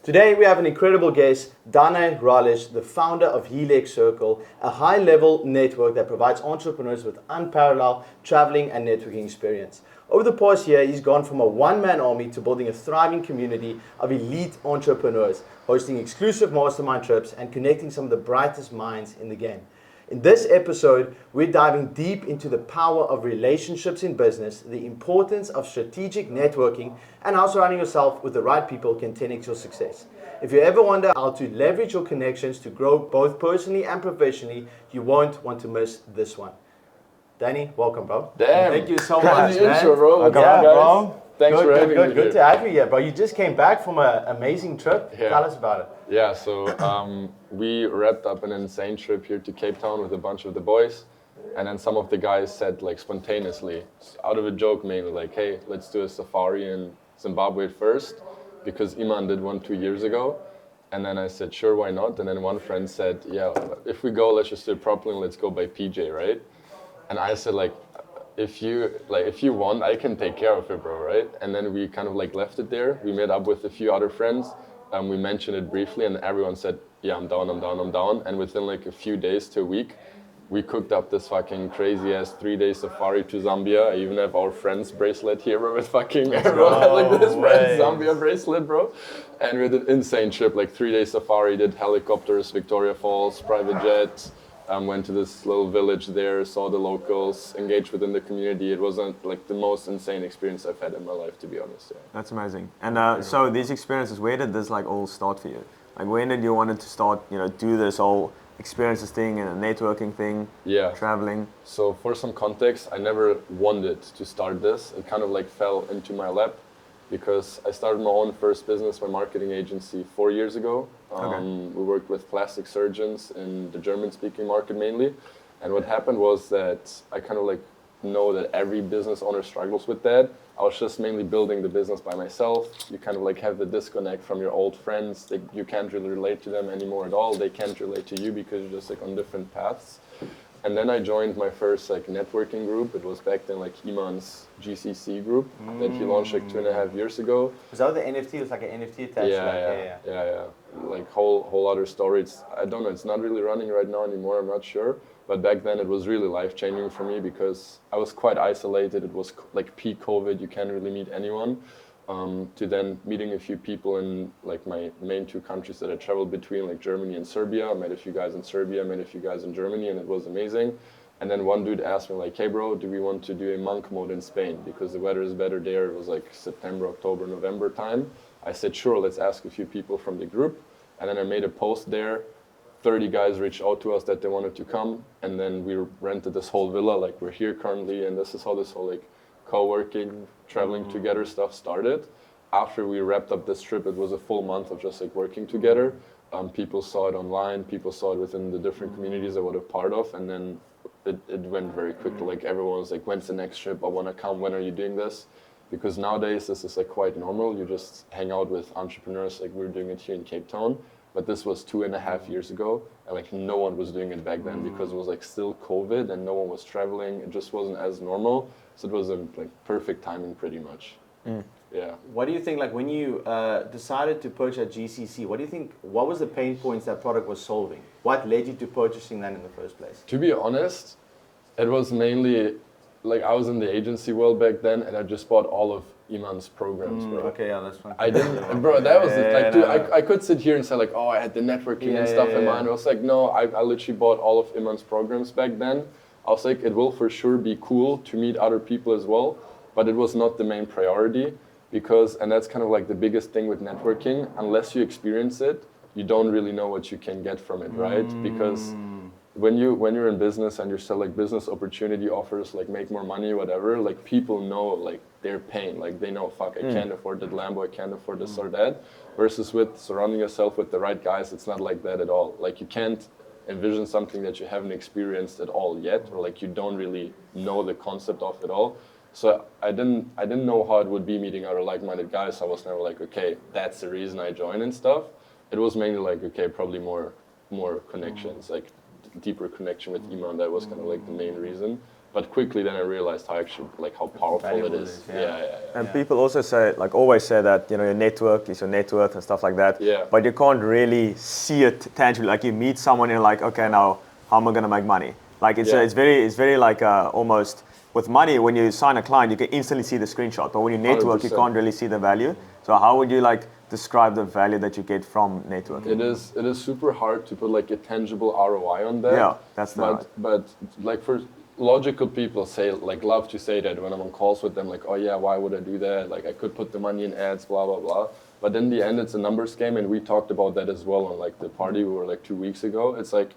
Today we have an incredible guest, Dane, Ralic, the founder of Helix Circle, a high-level network that provides entrepreneurs with unparalleled traveling and networking experience. Over the past year, he's gone from a one-man army to building a thriving community of elite entrepreneurs, hosting exclusive mastermind trips and connecting some of the brightest minds in the game. In this episode, we're diving deep into the power of relationships in business, the importance of strategic networking, and how surrounding yourself with the right people can 10x your success. If you ever wonder how to leverage your connections to grow both personally and professionally, you won't want to miss this one. Danny, welcome, bro. Damn. Thank you so much, Crazy man. intro, bro. What's Yeah, up, guys? bro. Thanks for having me. Good to have you here, bro. You just came back from an amazing trip. Yeah. Tell us about it. Yeah, so we wrapped up an insane trip here to Cape Town with a bunch of the boys. And then some of the guys said, like, spontaneously, out of a joke mainly, like, hey, let's do a safari in Zimbabwe first, because Iman did one 2 years ago. And then I said, sure, why not? And then one friend said, yeah, if we go, let's just do it properly and let's go by PJ, right? And I said, like, if you want, I can take care of it, bro, right? And then we kind of like left it there. We met up with a few other friends. We mentioned it briefly and everyone said, yeah, I'm down. And within like a few days to a week, we cooked up this fucking crazy ass 3-day safari to Zambia. I even have our friend's bracelet here, bro, with fucking everyone has like this friend's Zambia bracelet, bro. And we did an insane trip, like 3-day safari, did helicopters, Victoria Falls, private jets. Went to this little village there, saw the locals, engaged within the community. It wasn't like the most insane experience I've had in my life, to be honest. Yeah. That's amazing. And so these experiences, where did this like all start for you? Like when did you want to start, do this whole experiences thing and a networking thing, traveling? So for some context, I never wanted to start this. It kind of like fell into my lap because I started my own first business, my marketing agency 4 years ago. We worked with plastic surgeons in the German-speaking market mainly. And what happened was that I kind of like know that every business owner struggles with that. I was just mainly building the business by myself. You kind of like have the disconnect from your old friends. You can't really relate to them anymore at all. They can't relate to you because you're just like on different paths. And then I joined my first like networking group. It was back then like Iman's GCC group that he launched like 2.5 years ago. Was that the NFT? It was like an NFT attached? Yeah. Like whole other story. I don't know. It's not really running right now anymore. I'm not sure. But back then it was really life changing for me because I was quite isolated. It was like peak COVID. You can't really meet anyone. To then meeting a few people in like my main 2 countries that I traveled between, like Germany and Serbia. I met a few guys in Serbia, met a few guys in Germany, and it was amazing. And then one dude asked me like, hey bro, do we want to do a monk mode in Spain? Because the weather is better there. It was like September, October, November time. I said, sure, let's ask a few people from the group. And then I made a post there. 30 guys reached out to us that they wanted to come. And then we rented this whole villa, like we're here currently. And this is how this whole like co-working, traveling together stuff started. After we wrapped up this trip, it was a full month of just like working together. People saw it online, people saw it within the different communities I was a part of, and then it went very quickly. Like everyone was like, when's the next trip? I want to come, when are you doing this? Because nowadays this is like quite normal. You just hang out with entrepreneurs like we're doing it here in Cape Town. But this was 2.5 years ago, and like no one was doing it back then because it was like still COVID and no one was traveling. It just wasn't as normal. So it was like perfect timing pretty much. Yeah. What do you think, like when you decided to purchase at GCC, what was the pain points that product was solving? What led you to purchasing that in the first place? To be honest, it was mainly, like I was in the agency world back then and I just bought all of Iman's programs, bro. Okay, yeah, that's fine. I didn't, bro, that was it. Like, dude, I could sit here and say like, oh, I had the networking and stuff in mind. I was like, no, I literally bought all of Iman's programs back then. I was like, it will for sure be cool to meet other people as well, but it was not the main priority because, and that's kind of like the biggest thing with networking, unless you experience it, you don't really know what you can get from it, right? Because when you're in business and you're still like business opportunity offers, like make more money, whatever, like people know like their pain, like they know, fuck, I can't afford that Lambo, I can't afford this or that. Versus with surrounding yourself with the right guys, it's not like that at all. Like you can't envision something that you haven't experienced at all yet, or like you don't really know the concept of it all. So I didn't know how it would be meeting other like-minded guys. I was never like, okay, that's the reason I joined and stuff. It was mainly like, okay, probably more connections, like deeper connection with Iman. That was kind of like the main reason. But quickly then I realized how powerful it is. And people also say, like always say that, you know, your network is your net worth and stuff like that. Yeah. But you can't really see it tangibly. Like you meet someone and you're like, okay, now how am I going to make money? Like it's very like almost with money, when you sign a client, you can instantly see the screenshot. But when you network, 100%. You can't really see the value. So how would you like describe the value that you get from networking? It is super hard to put like a tangible ROI on that. Yeah, that's the but like for logical people say like love to say that when I'm on calls with them, like, oh yeah, why would I do that? Like I could put the money in ads, blah blah blah. But in the end, it's a numbers game, and we talked about that as well on like the party we were like 2 weeks ago. It's like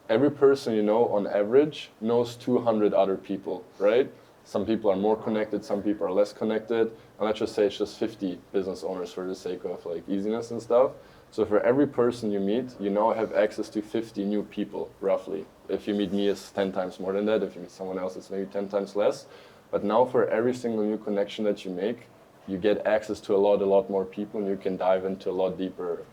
every person you know on average knows 200 other people, right? Some people are more connected, some people are less connected. And let's just say it's just 50 business owners for the sake of like easiness and stuff. So for every person you meet, you now have access to 50 new people, roughly. If you meet me, it's 10 times more than that. If you meet someone else, it's maybe 10 times less. But now for every single new connection that you make, you get access to a lot more people, and you can dive into a lot deeper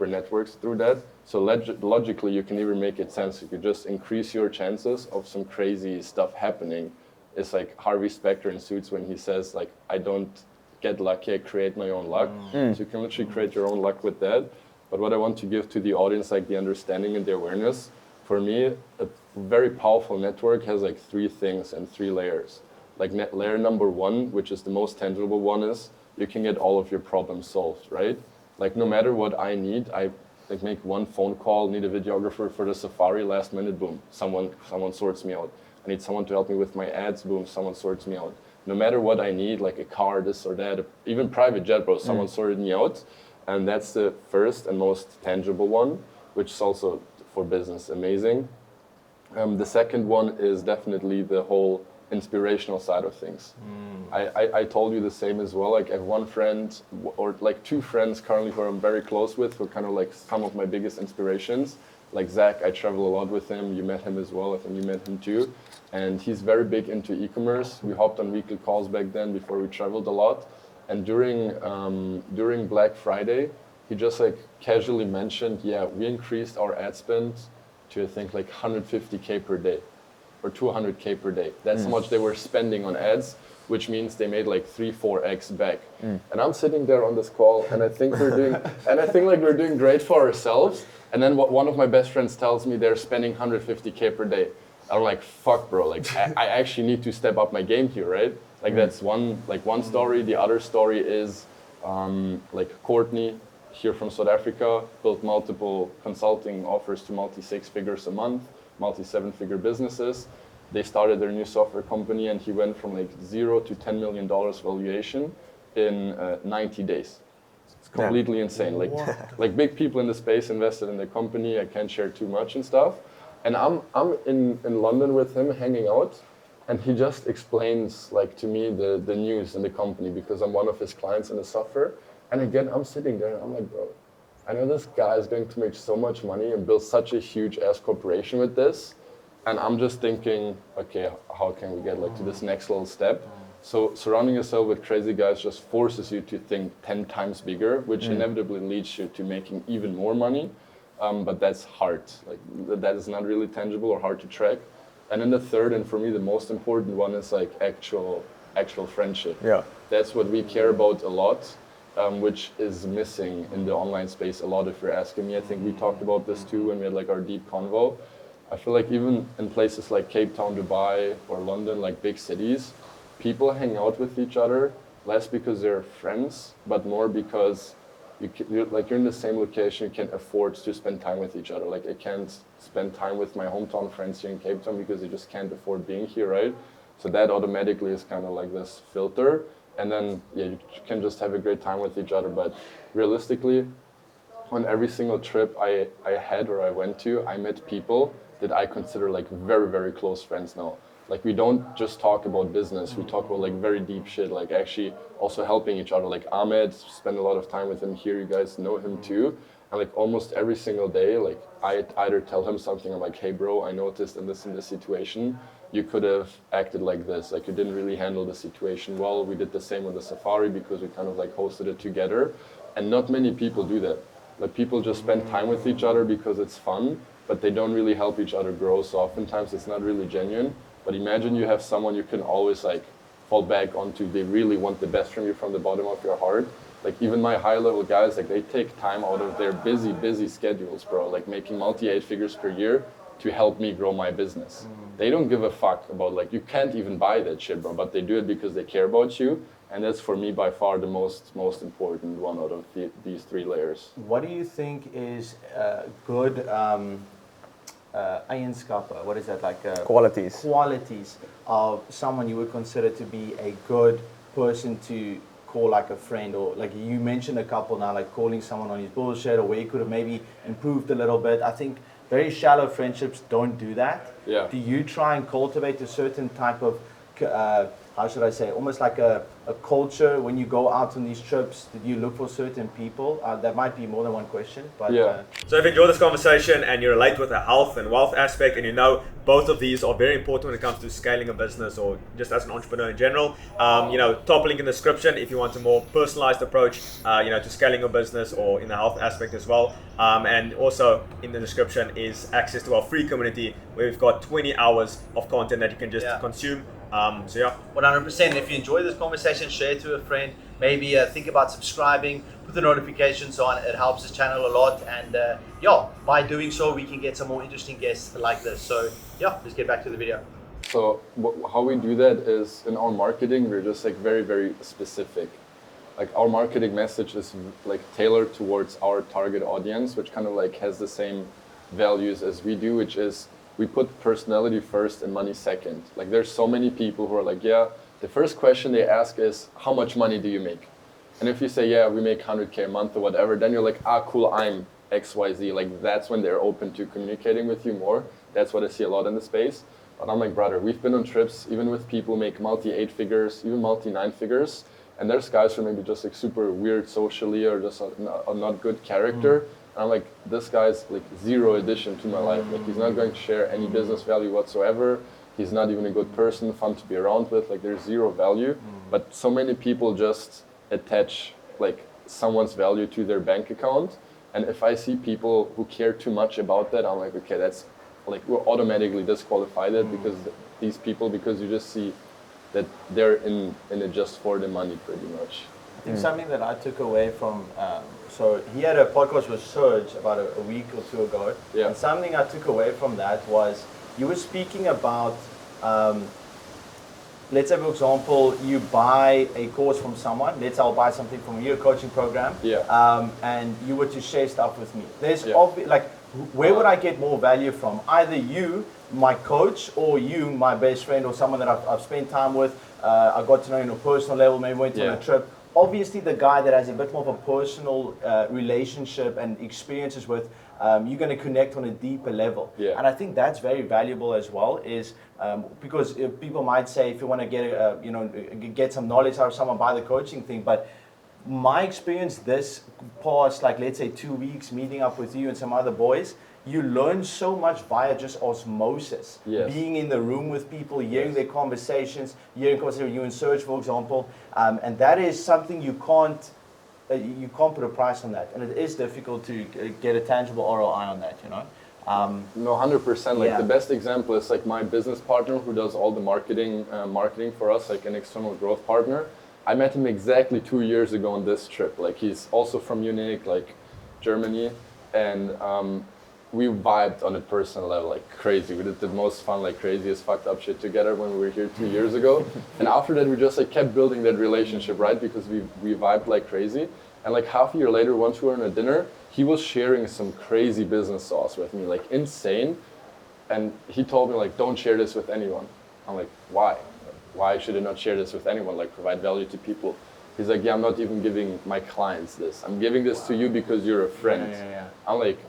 networks through that. So logically, you can even make it sense. You could just increase your chances of some crazy stuff happening. It's like Harvey Specter in Suits when he says, like, I don't get lucky, I create my own luck. So you can literally create your own luck with that. But what I want to give to the audience, like the understanding and the awareness, for me, a very powerful network has like 3 things and 3 layers. Like layer number 1, which is the most tangible one, is you can get all of your problems solved, right? Like no matter what I need, I like make one phone call, need a videographer for the safari, last minute, boom, someone sorts me out. I need someone to help me with my ads, boom, someone sorts me out. No matter what I need, like a car, this or that, even private jet, bro, someone sorted me out. And that's the first and most tangible one, which is also for business amazing. The second one is definitely the whole inspirational side of things. I told you the same as well. Like I have one friend or like 2 friends currently who I'm very close with, who are kind of like some of my biggest inspirations. Like Zach, I travel a lot with him. You met him as well. I think you met him too. And he's very big into e-commerce. We hopped on weekly calls back then before we traveled a lot. And during Black Friday, he just like casually mentioned, yeah, we increased our ad spend to I think like 150K per day. Or 200K per day. That's how much they were spending on ads, which means they made like 3-4x back. And I'm sitting there on this call, and I think we're doing great for ourselves. And then one of my best friends tells me they're spending 150K per day. I'm like, fuck, bro. Like I actually need to step up my game here, right? Like that's one story. The other story is like Courtney here from South Africa built multiple consulting offers to multi-6 figures a month. Multi-7-figure businesses. They started their new software company, and he went from like $0 to $10 million valuation in 90 days. It's completely insane. Like big people in the space invested in the company. I can't share too much and stuff. And I'm in London with him, hanging out, and he just explains like to me the news in the company because I'm one of his clients in the software. And again, I'm sitting there and I'm like, bro, I know this guy is going to make so much money and build such a huge ass corporation with this. And I'm just thinking, okay, how can we get like to this next little step? So surrounding yourself with crazy guys just forces you to think 10 times bigger, which inevitably leads you to making even more money. But that's hard. Like that is not really tangible or hard to track. And then the third, and for me the most important one, is like actual friendship. Yeah. That's what we care about a lot. Which is missing in the online space a lot, if you're asking me. I think we talked about this too when we had like our deep convo. I feel like even in places like Cape Town, Dubai, or London, like big cities, people hang out with each other less because they're friends, but more because you're in the same location, you can afford to spend time with each other. Like I can't spend time with my hometown friends here in Cape Town because they just can't afford being here, right? So that automatically is kind of like this filter. And then, yeah, you can just have a great time with each other. But realistically, on every single trip I had or I went to, I met people that I consider like very, very close friends now. Like we don't just talk about business, we talk about like very deep shit, like actually also helping each other. Like Ahmed, spend a lot of time with him here, you guys know him too. And like almost every single day, like I either tell him something, I'm like, hey bro, I noticed in this situation, you could have acted like this, like you didn't really handle the situation well. We did the same on the safari because we kind of like hosted it together. And not many people do that. Like people just spend time with each other because it's fun, but they don't really help each other grow. So oftentimes it's not really genuine. But imagine you have someone you can always like fall back onto. They really want the best from you from the bottom of your heart. Like even my high level guys, like they take time out of their busy schedules, bro. Like making multi 8 figures per year to help me grow my business. They don't give a fuck about like, you can't even buy that shit, bro. But they do it because they care about you. And that's for me by far the most important one out of these 3 layers. What do you think is good eigenskappen? What is that like? Qualities. Qualities of someone you would consider to be a good person to call like a friend, or like you mentioned a couple now, like calling someone on his bullshit, or where you could have maybe improved a little bit. I think very shallow friendships don't do that. Yeah. Do you try and cultivate a certain type of how should I say, almost like a culture when you go out on these trips? Did you look for certain people? That might be more than one question, but yeah. So if you enjoy this conversation and you relate with the health and wealth aspect, and you know both of these are very important when it comes to scaling a business or just as an entrepreneur in general, top link in the description if you want a more personalized approach, to scaling a business or in the health aspect as well. And also in the description is access to our free community where we've got 20 hours of content that you can just consume. 100%. If you enjoy this conversation, share it to a friend. Maybe think about subscribing, put the notifications on. It helps this channel a lot. And by doing so, we can get some more interesting guests like this. So let's get back to the video. So how we do that is in our marketing, we're just like very, very specific. Like our marketing message is like tailored towards our target audience, which kind of like has the same values as we do, which is we put personality first and money second. Like there's so many people who are like, the first question they ask is, how much money do you make? And if you say, we make 100K a month or whatever, then you're like, cool, I'm XYZ. Like that's when they're open to communicating with you more. That's what I see a lot in the space. But I'm like, brother, we've been on trips, even with people who make multi 8 figures, even multi 9 figures. And there's guys who are maybe just like super weird socially or just a not good character. And I'm like, this guy's like 0 addition to my life. Like he's not going to share any business value whatsoever. He's not even a good person, fun to be around with. Like there's 0 value. But so many people just attach like someone's value to their bank account. And if I see people who care too much about that, I'm like, okay, that's like, we're automatically disqualified because these people, because you just see that they're in it just for the money pretty much. I think something that I took away from, so he had a podcast with Serge about a week or 2 ago. Yeah. And something I took away from that was you were speaking about, let's say for example, you buy a course from someone. Let's say I'll buy something from you, a coaching program. Yeah. And you were to share stuff with me. There's Yeah. where would I get more value from? Either you, my coach, or you, my best friend, or someone that I've spent time with. I got to know you on a personal level, maybe went on a trip. Obviously, the guy that has a bit more of a personal relationship and experiences with, you're going to connect on a deeper level. Yeah. And I think that's very valuable as well, is because people might say if you want to get some knowledge out of someone, buy the coaching thing. But my experience this past, like let's say 2 weeks meeting up with you and some other boys, you learn so much via just osmosis. Yes. Being in the room with people, hearing their conversations, hearing conversations with you and Serge, for example, and that is something you can't put a price on that, and it is difficult to get a tangible ROI on that, No, 100%. Like Yeah. the best example is like my business partner who does all the marketing for us, like an external growth partner. I met him exactly 2 years ago on this trip. Like he's also from Munich, like Germany, and we vibed on a personal level like crazy. We did the most fun, like craziest fucked up shit together when we were here 2 years ago. And after that, we just like kept building that relationship, right? Because we vibed like crazy. And like half a year later, once we were on a dinner, he was sharing some crazy business sauce with me, like insane. And he told me like, don't share this with anyone. I'm like, why? Why should I not share this with anyone? Like provide value to people. He's like, I'm not even giving my clients this. I'm giving this to you because you're a friend. Yeah. I'm like,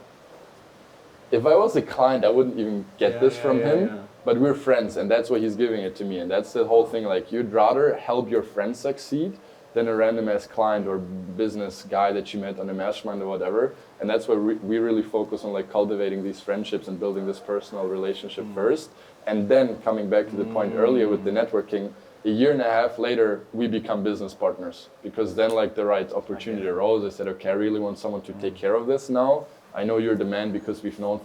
if I was a client, I wouldn't even get this from him. But we're friends, and that's why he's giving it to me. And that's the whole thing. Like, you'd rather help your friend succeed than a random ass client or business guy that you met on a mastermind or whatever. And that's why we really focus on like cultivating these friendships and building this personal relationship first. And then coming back to the point earlier with the networking, a year and a half later, we become business partners, because then like the right opportunity arose. I said, okay, I really want someone to take care of this now. I know you're the man because we've known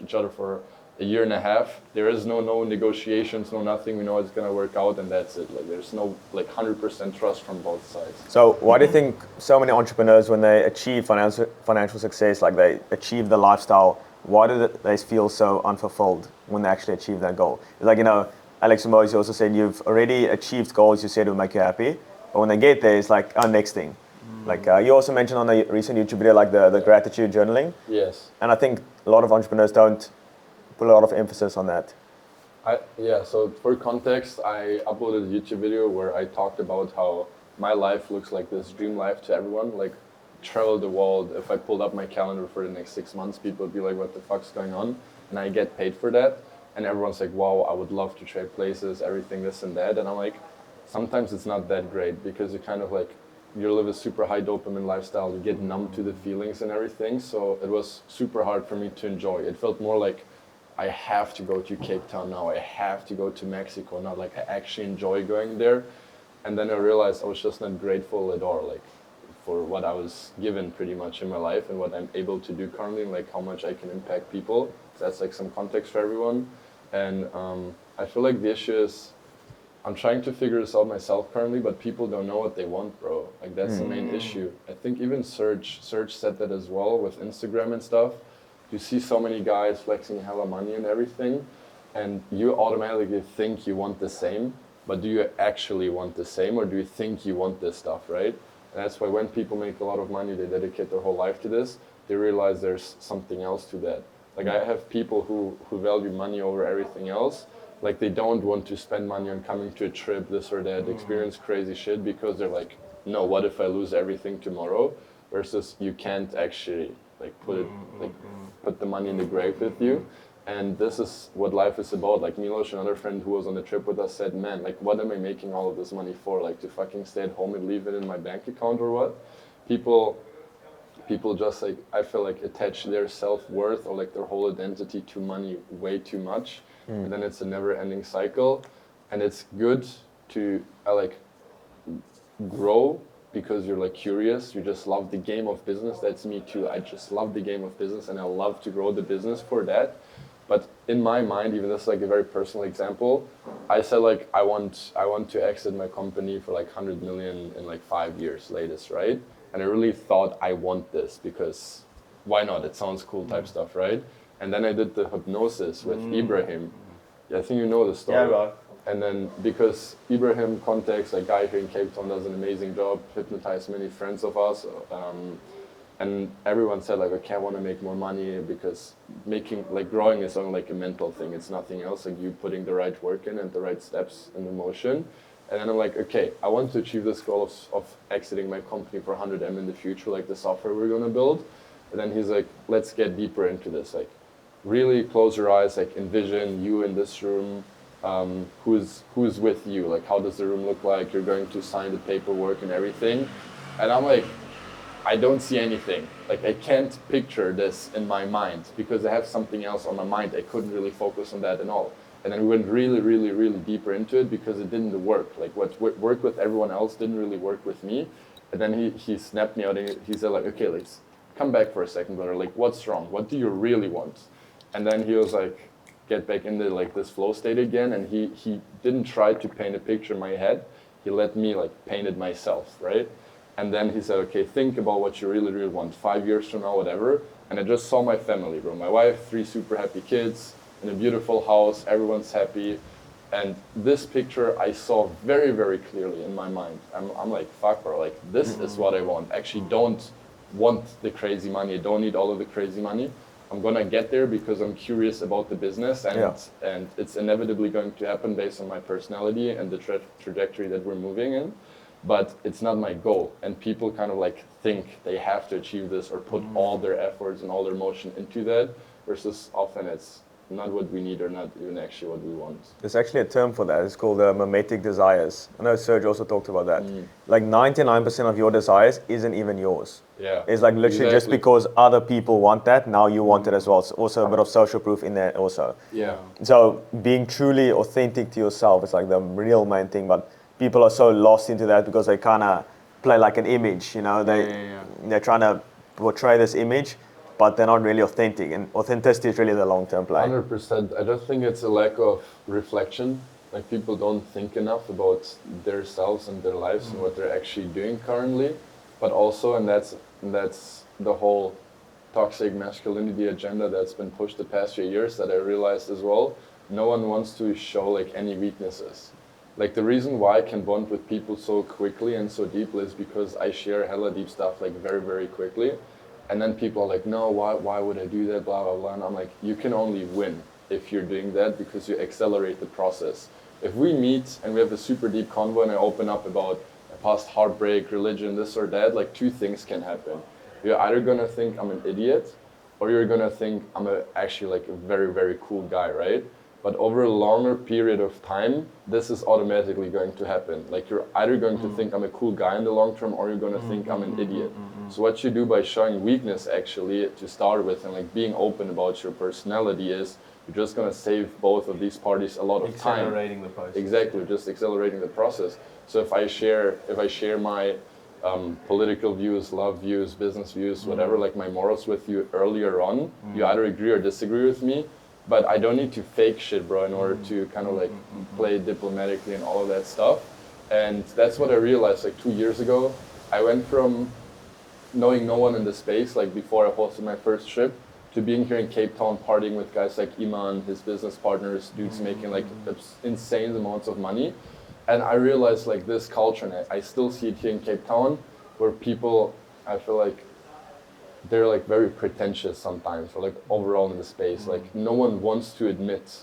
each other for a year and a half, there is no negotiations, no nothing. We know it's gonna work out, and that's it. Like there's no like 100% trust from both sides. So why do you think so many entrepreneurs, when they achieve financial success, like they achieve the lifestyle, why do they feel so unfulfilled when they actually achieve that goal? Like, Alex Mosey also said, you've already achieved goals you said will make you happy, but when they get there, it's like, next thing. Like you also mentioned on the recent YouTube video, like the gratitude journaling. Yes. And I think a lot of entrepreneurs don't put a lot of emphasis on that. So for context, I uploaded a YouTube video where I talked about how my life looks like this dream life to everyone, like travel the world. If I pulled up my calendar for the next 6 months, people would be like, what the fuck's going on? And I get paid for that. And everyone's like, wow, I would love to trade places, everything, this and that. And I'm like, sometimes it's not that great because you kind of like, you live a super high dopamine lifestyle, you get numb to the feelings and everything. So it was super hard for me to enjoy. It felt more like, I have to go to Cape Town now, I have to go to Mexico now, like I actually enjoy going there. And then I realized I was just not grateful at all, like for what I was given pretty much in my life and what I'm able to do currently, like how much I can impact people. So that's like some context for everyone. And I feel like the issue is, I'm trying to figure this out myself currently, but people don't know what they want, bro. Like that's the main issue. I think even Serge said that as well with Instagram and stuff. You see so many guys flexing hella money and everything, and you automatically think you want the same, but do you actually want the same, or do you think you want this stuff, right? And that's why when people make a lot of money, they dedicate their whole life to this, they realize there's something else to that. Like I have people who value money over everything else. Like they don't want to spend money on coming to a trip, this or that, experience crazy shit, because they're like, no, what if I lose everything tomorrow? Versus you can't actually like put the money in the grave with you. And this is what life is about. Like Milos, another friend who was on the trip with us, said, man, like what am I making all of this money for? Like to fucking stay at home and leave it in my bank account or what? People just like, I feel like attach their self-worth or like their whole identity to money way too much. And then it's a never-ending cycle. And it's good to like grow because you're like curious, you just love the game of business. That's me too. I just love the game of business and I love to grow the business for that. But in my mind, even this is like a very personal example, I said like I want to exit my company for like 100 million in like 5 years latest, right? And I really thought I want this because why not? It sounds cool type stuff, right? And then I did the hypnosis with Ibrahim. I think you know the story. Yeah, right. And then because Ibrahim contacts a guy here in Cape Town, does an amazing job, hypnotized many friends of us, and everyone said like, okay, I want to make more money because growing is only like a mental thing. It's nothing else. Like you putting the right work in and the right steps in the motion. And then I'm like, okay, I want to achieve this goal of exiting my company for 100M in the future, like the software we're gonna build. And then he's like, let's get deeper into this. Like, really close your eyes, like envision you in this room. Who's with you? Like, how does the room look like? You're going to sign the paperwork and everything. And I'm like, I don't see anything. Like, I can't picture this in my mind because I have something else on my mind. I couldn't really focus on that at all. And then we went really, really, really deeper into it because it didn't work. Like, what worked with everyone else didn't really work with me. And then he snapped me out and he said like, okay, let's come back for a second, brother. Like, what's wrong? What do you really want? And then he was like, get back into like this flow state again, and he didn't try to paint a picture in my head. He let me like paint it myself, right? And then he said, okay, think about what you really, really want 5 years from now, whatever. And I just saw my family, bro. My wife, 3 super happy kids, in a beautiful house, everyone's happy. And this picture I saw very, very clearly in my mind. I'm like, fuck, bro, like this is what I want. Actually don't want the crazy money. I don't need all of the crazy money. I'm gonna get there because I'm curious about the business, and it's inevitably going to happen based on my personality and the trajectory that we're moving in. But it's not my goal, and people kind of like think they have to achieve this or put all their efforts and all their motion into that, versus often it's not what we need or not even actually what we want. There's actually a term for that. It's called mimetic desires. I know Serge also talked about that. Like 99% of your desires isn't even yours. Yeah. It's like literally just because other people want that, now you want it as well. It's also a bit of social proof in there also. Yeah. So being truly authentic to yourself is like the real main thing, but people are so lost into that because they kind of play like an image, you know, they're trying to portray this image, but they're not really authentic. And authenticity is really the long-term play. 100%. I just think it's a lack of reflection. Like people don't think enough about themselves and their lives and what they're actually doing currently. But also, and that's the whole toxic masculinity agenda that's been pushed the past few years that I realized as well. No one wants to show like any weaknesses. Like the reason why I can bond with people so quickly and so deeply is because I share hella deep stuff like very, very quickly. And then people are like, no, why would I do that, blah, blah, blah. And I'm like, you can only win if you're doing that because you accelerate the process. If we meet and we have a super deep convo and I open up about a past heartbreak, religion, this or that, like two things can happen. You're either gonna think I'm an idiot or you're gonna think I'm actually like a very, very cool guy, right? But over a longer period of time, this is automatically going to happen. Like you're either going to think I'm a cool guy in the long term or you're gonna think I'm an idiot. So what you do by showing weakness actually to start with and like being open about your personality is you're just gonna save both of these parties a lot of time. Accelerating the process. Exactly, just accelerating the process. So if I share my political views, love views, business views, whatever, like my morals with you earlier on, you either agree or disagree with me, but I don't need to fake shit, bro, in order to kind of like play diplomatically and all of that stuff. And that's what I realized like 2 years ago. I went from knowing no one in the space, like before I hosted my first trip, to being here in Cape Town partying with guys like Iman, his business partners, dudes making like insane amounts of money. And I realized like this culture, and I still see it here in Cape Town, where people, I feel like they're like very pretentious sometimes, or like overall in the space. Like no one wants to admit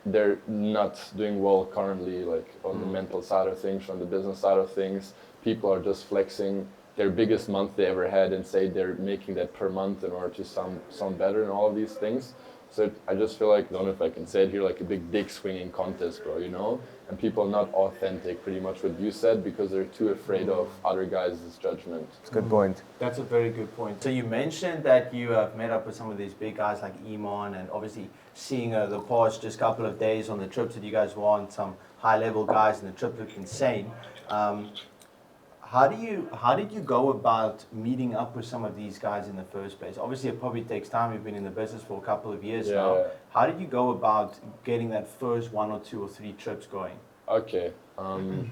they're not doing well currently, like on the mental side of things, on the business side of things. People are just flexing their biggest month they ever had and say they're making that per month in order to sound better and all of these things. So I just feel like, I don't know if I can say it here, like a big dick swinging contest, bro, you know? And people are not authentic, pretty much what you said, because they're too afraid of other guys' judgment. It's a good point. That's a very good point. So you mentioned that you have met up with some of these big guys like Iman, and obviously seeing the past just couple of days on the trips that you guys were on, some high-level guys, and the trip looked insane. How did you go about meeting up with some of these guys in the first place? Obviously, it probably takes time. You've been in the business for a couple of years now. Yeah. How did you go about getting that first 1 or 2 or 3 trips going? Okay, I'm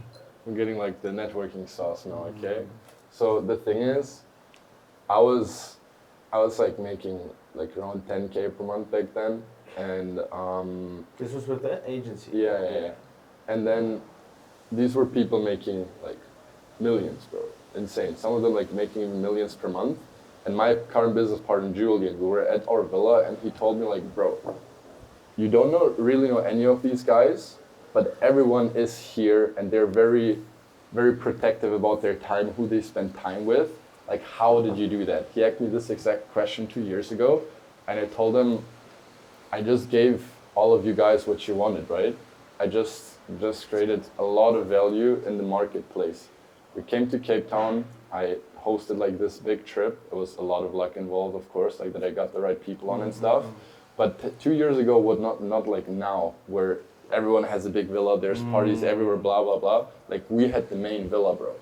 getting like the networking sauce now, okay? So the thing is, I was like making like around 10K per month back then, and This was with the agency? yeah. And then these were people making like millions, bro. Insane. Some of them like making even millions per month. And my current business partner, Julian, we were at our villa and he told me like, bro, you don't really know any of these guys, but everyone is here and they're very, very protective about their time, who they spend time with. Like, how did you do that? He asked me this exact question 2 years ago. And I told him, I just gave all of you guys what you wanted, right? I just created a lot of value in the marketplace. We came to Cape Town. I hosted like this big trip. It was a lot of luck involved, of course, like that I got the right people on and stuff. But 2 years ago was not like now, where everyone has a big villa, there's parties everywhere, blah, blah, blah. Like we had the main villa, bro.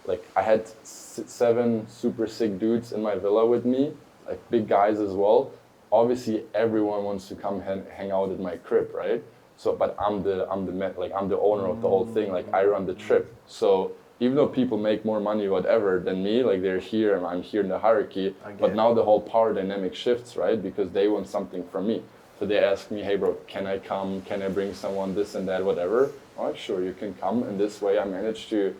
Like I had 7 super sick dudes in my villa with me, like big guys as well. Obviously everyone wants to come hang out at my crib, right? So, but I'm the owner of the whole thing. Like I run the trip. So even though people make more money, whatever, than me, like they're here and I'm here in the hierarchy, but now the whole power dynamic shifts, right? Because they want something from me. So they ask me, hey bro, can I come? Can I bring someone, this and that, whatever? All right, sure, you can come. And this way I managed to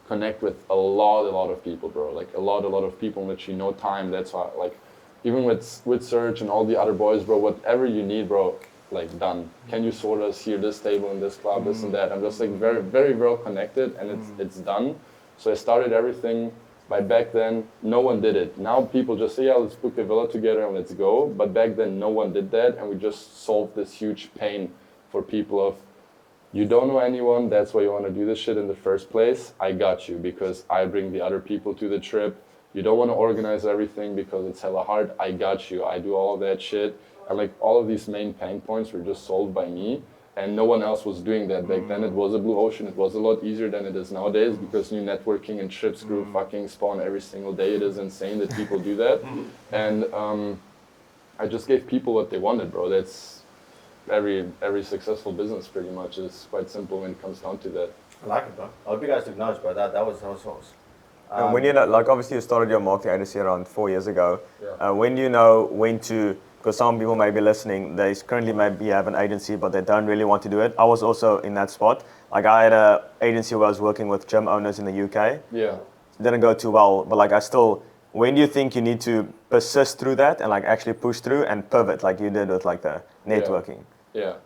connect with a lot of people, bro. Like a lot of people in literally no time. That's why, like, even with Serge and all the other boys, bro, whatever you need, bro, like done. Can you sort us here, this table in this club, this and that? I'm just like very, very well connected and it's done. So I started everything. By back then, no one did it. Now people just say, yeah, let's book a villa together and let's go. But back then, no one did that. And we just solved this huge pain for people of, you don't know anyone, that's why you want to do this shit in the first place. I got you because I bring the other people to the trip. You don't want to organize everything because it's hella hard. I got you. I do all of that shit. And like all of these main pain points were just solved by me. And no one else was doing that. Back then it was a blue ocean. It was a lot easier than it is nowadays because new networking and trips grew fucking spawn every single day. It is insane that people do that. And I just gave people what they wanted, bro. That's every successful business pretty much is quite simple when it comes down to that. I like it, bro. I hope you guys took notes, bro. That was awesome. And when you know, like obviously you started your marketing agency around 4 years ago. Yeah. When do you know when to? Because some people may be listening, they currently maybe have an agency, but they don't really want to do it. I was also in that spot. Like I had an agency where I was working with gym owners in the UK. Yeah. Didn't go too well, but like I still. When do you think you need to persist through that and like actually push through and pivot like you did with like the networking? Yeah.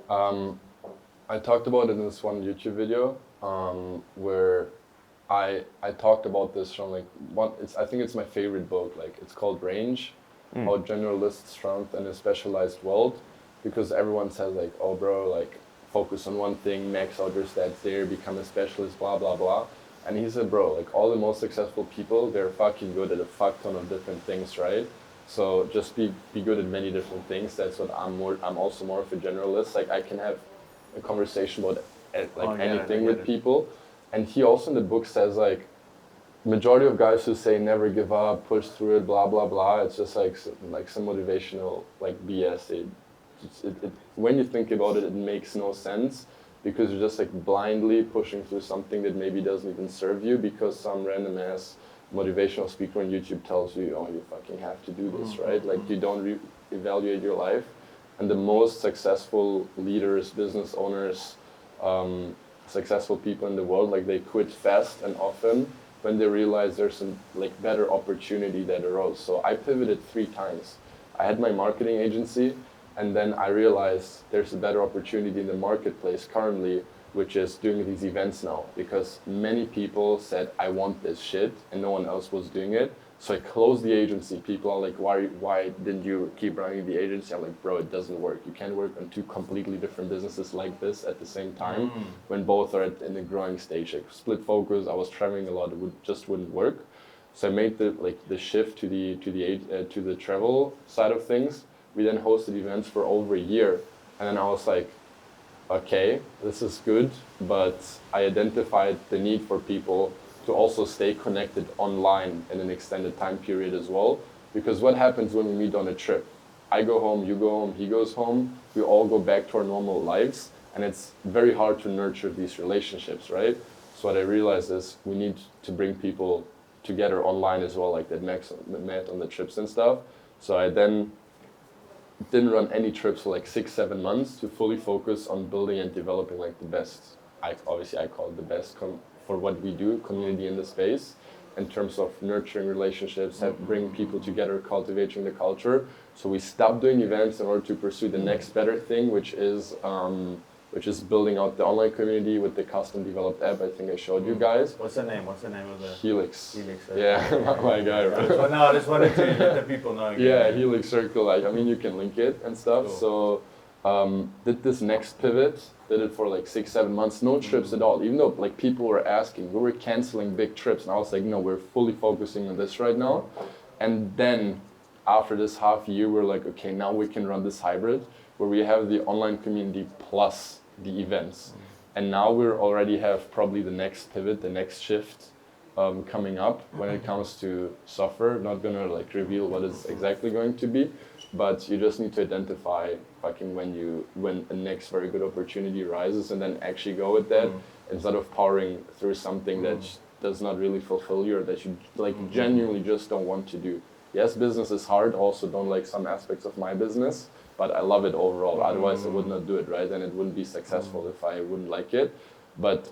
I talked about it in this one YouTube video where I talked about this from like I think it's my favorite book. Like it's called Range, How Generalists Strength in a Specialized World, because everyone says like, oh bro, like focus on one thing, max out your stats there, become a specialist, blah blah blah. And he said, bro, like all the most successful people, they're fucking good at a fuck ton of different things, right? So just be good at many different things. That's what I'm also more of a generalist. Like I can have a conversation about anything with people. And he also in the book says like, majority of guys who say never give up, push through it, blah blah blah. It's just like some motivational like BS. When you think about it, it makes no sense because you're just like blindly pushing through something that maybe doesn't even serve you because some random ass motivational speaker on YouTube tells you, oh, you fucking have to do this, right? Like you don't evaluate your life. And the most successful leaders, business owners, successful people in the world, like they quit fast and often when they realize there's some like better opportunity that arose. So I pivoted 3 times. I had my marketing agency and then I realized there's a better opportunity in the marketplace currently, which is doing these events now because many people said, I want this shit and no one else was doing it. So I closed the agency. People are like, why didn't you keep running the agency? I'm like, bro, it doesn't work. You can't work on 2 completely different businesses like this at the same time when both are in the growing stage. Like split focus, I was traveling a lot, it just wouldn't work. So I made the shift to the travel side of things. We then hosted events for over a year. And then I was like, okay, this is good, but I identified the need for people to also stay connected online in an extended time period as well. Because what happens when we meet on a trip? I go home, you go home, he goes home, we all go back to our normal lives, and it's very hard to nurture these relationships, right? So what I realized is we need to bring people together online as well, like that met on the trips and stuff. So I then didn't run any trips for like 6-7 months to fully focus on building and developing like the best, I call it the best for what we do, community in the space, in terms of nurturing relationships, bringing people together, cultivating the culture. So we stopped doing events in order to pursue the next better thing, which is building out the online community with the custom developed app. I think I showed you guys. What's the name? What's the name of the Helix? Helix. Yeah, my guy. Right? No, I just wanted to let the people know. Again. Yeah, Helix Circle. Like, I mean, you can link it and stuff. Cool. So, did this next pivot. Did it for like 6-7 months. No trips at all. Even though like people were asking, we were canceling big trips, and I was like, no, we're fully focusing on this right now. And then after this half year, we're like, okay, now we can run this hybrid where we have the online community plus the events. And now we already have probably the next pivot, the next shift coming up when it comes to software. Not gonna like reveal what it's exactly going to be, but you just need to identify fucking when a next very good opportunity arises and then actually go with that instead of powering through something that does not really fulfill you or that you like genuinely just don't want to do. Yes, business is hard. Also don't like some aspects of my business, but I love it overall. Otherwise I would not do it, right? And it wouldn't be successful if I wouldn't like it. But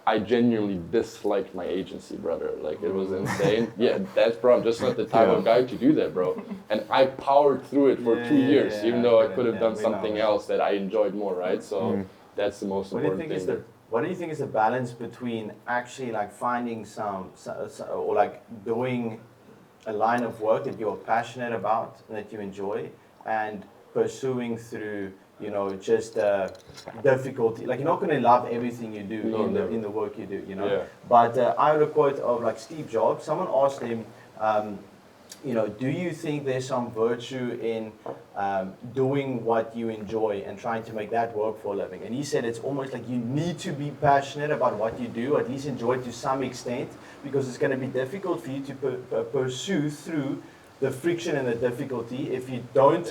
I genuinely disliked my agency, brother. Like it was insane. Yeah, that's bro. I'm just not the type of guy to do that, bro. And I powered through it for 2 years, even though I could have done something else that I enjoyed more, right? So that's the most important thing. What do you think is the balance between actually like finding some or like doing a line of work that you're passionate about and that you enjoy, and pursuing through, you know, just difficulty? Like you're not going to love everything you do in the work you do, you know. Yeah. But I heard a quote of like Steve Jobs. Someone asked him, you know, do you think there's some virtue in doing what you enjoy and trying to make that work for a living? And he said it's almost like you need to be passionate about what you do, at least enjoy it to some extent, because it's going to be difficult for you to pursue through the friction and the difficulty if you don't,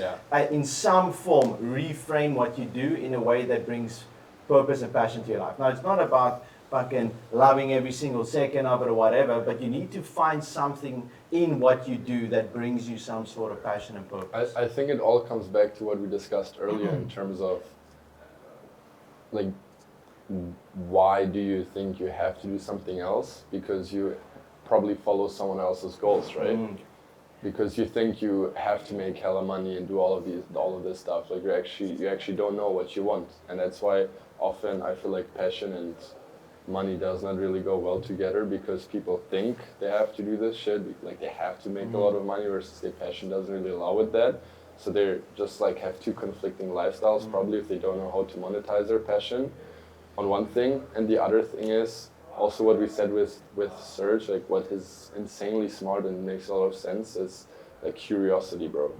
in some form, reframe what you do in a way that brings purpose and passion to your life. Now, it's not about fucking loving every single second of it or whatever, but you need to find something in what you do that brings you some sort of passion and purpose. I think it all comes back to what we discussed earlier in terms of, like, why do you think you have to do something else? Because you probably follow someone else's goals, right? Because you think you have to make hella money and do all of this stuff. Like you actually don't know what you want, and that's why often I feel like passion and money does not really go well together, because people think they have to do this shit, like they have to make a lot of money, versus their passion doesn't really allow with that. So they're just like have two conflicting lifestyles probably if they don't know how to monetize their passion on one thing. And the other thing is also what we said with Serge, like what is insanely smart and makes a lot of sense is like curiosity, bro.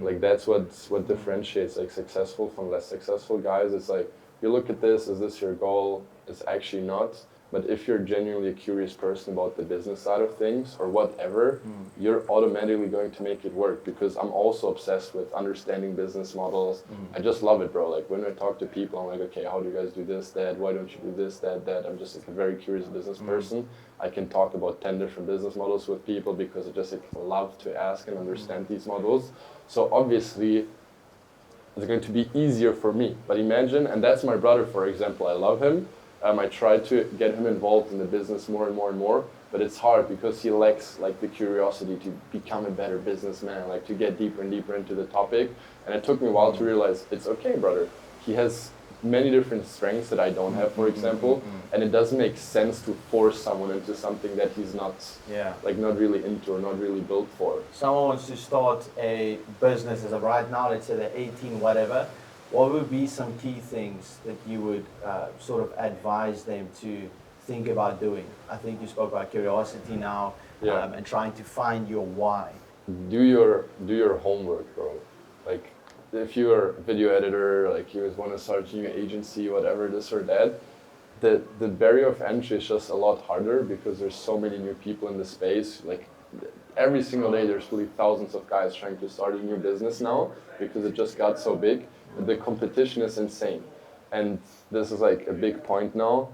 Like that's what differentiates like successful from less successful guys. It's like, you look at this, is this your goal? It's actually not. But if you're genuinely a curious person about the business side of things or whatever, you're automatically going to make it work, because I'm also obsessed with understanding business models. I just love it, bro. Like when I talk to people, I'm like, okay, how do you guys do this, that? Why don't you do this, that, that? I'm just like a very curious business person. I can talk about 10 different business models with people because I just like, love to ask and understand these models. So obviously, it's going to be easier for me. But imagine, and that's my brother, for example. I love him. I try to get him involved in the business more and more and more, but it's hard because he lacks like the curiosity to become a better businessman, like to get deeper and deeper into the topic. And it took me a while to realize it's okay, brother. He has many different strengths that I don't have, for example, and it doesn't make sense to force someone into something that he's not, like not really into or not really built for. Someone wants to start a business as of right now, let's say they're 18, whatever. What would be some key things that you would sort of advise them to think about doing? I think you spoke about curiosity now, and trying to find your why. Do your homework, bro. Like if you're a video editor, like you want to start a new agency, whatever, this or that, the barrier of entry is just a lot harder because there's so many new people in the space. Like every single day there's really thousands of guys trying to start a new business now because it just got so big. The competition is insane. And this is like a big point now.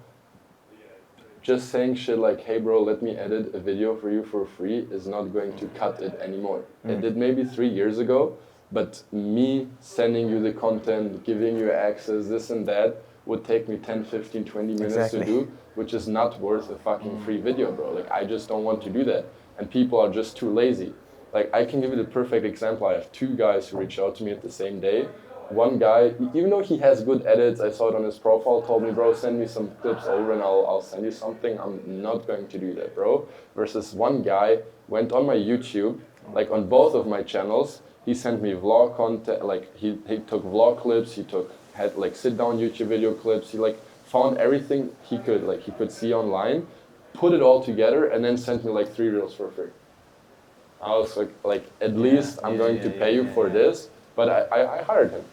Just saying shit like, hey bro, let me edit a video for you for free is not going to cut it anymore. It did maybe 3 years ago, but me sending you the content, giving you access, this and that, would take me 10, 15, 20 minutes to do, which is not worth a fucking free video, bro. Like, I just don't want to do that. And people are just too lazy. Like, I can give you the perfect example. I have 2 guys who reached out to me at the same day. One guy, even though he has good edits, I saw it on his profile, told me, bro, send me some clips over and I'll send you something. I'm not going to do that, bro. Versus one guy went on my YouTube, like on both of my channels, he sent me vlog content, like he took vlog clips, had like sit down YouTube video clips, he like found everything he could see online, put it all together and then sent me like 3 reels for free. I was like at least I'm going to pay you for this, but I hired him.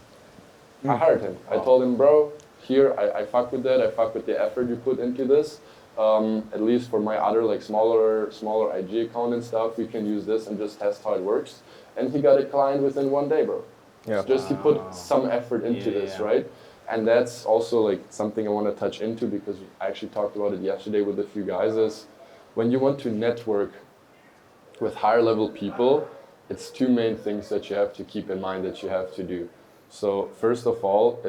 I told him, bro, here, I fuck with that. I fuck with the effort you put into this. At least for my other like smaller IG account and stuff, we can use this and just test how it works. And he got a client within 1 day, bro. Yeah. It's just he put some effort into this, right? And that's also like something I want to touch into because I actually talked about it yesterday with a few guys is when you want to network with higher level people, it's 2 main things that you have to keep in mind that you have to do. So first of all,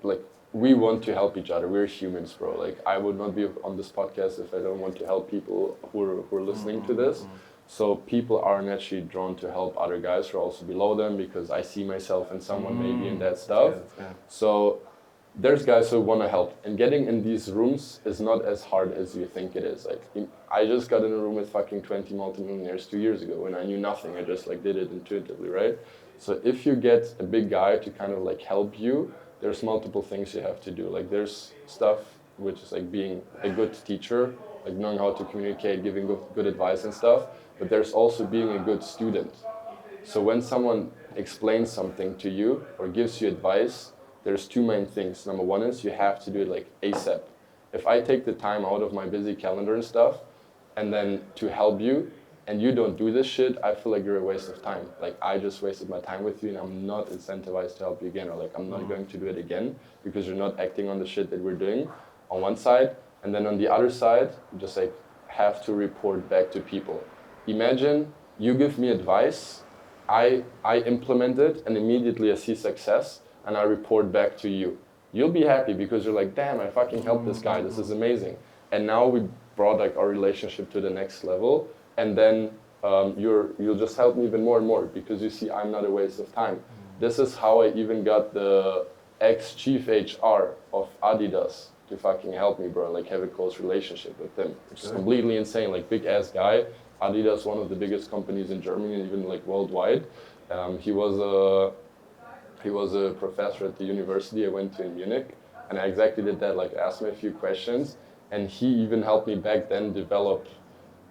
like we want to help each other. We're humans, bro. Like I would not be on this podcast if I don't want to help people who are listening to this. So people are naturally drawn to help other guys who are also below them because I see myself in someone maybe in that stuff. So there's guys who want to help, and getting in these rooms is not as hard as you think it is. Like I just got in a room with fucking 20 multimillionaires 2 years ago and I knew nothing. I just like did it intuitively, right? So if you get a big guy to kind of like help you, there's multiple things you have to do. Like there's stuff which is like being a good teacher, like knowing how to communicate, giving good advice and stuff. But there's also being a good student. So when someone explains something to you or gives you advice, there's 2 main things. Number 1 is you have to do it like ASAP. If I take the time out of my busy calendar and stuff, and then to help you, and you don't do this shit, I feel like you're a waste of time. Like, I just wasted my time with you, and I'm not incentivized to help you again, or like, I'm not going to do it again because you're not acting on the shit that we're doing on one side. And then on the other side, you just like have to report back to people. Imagine you give me advice, I implement it, and immediately I see success, and I report back to you. You'll be happy because you're like, damn, I fucking helped this guy, this is amazing. And now we brought like our relationship to the next level, and then you'll just help me even more and more because you see I'm not a waste of time. This is how I even got the ex-chief HR of Adidas to fucking help me, bro, and like have a close relationship with him, which is completely insane. Like, big ass guy. Adidas, one of the biggest companies in Germany and even like worldwide. He was a professor at the university I went to in Munich, and I exactly did that. Like, asked me a few questions, and he even helped me back then develop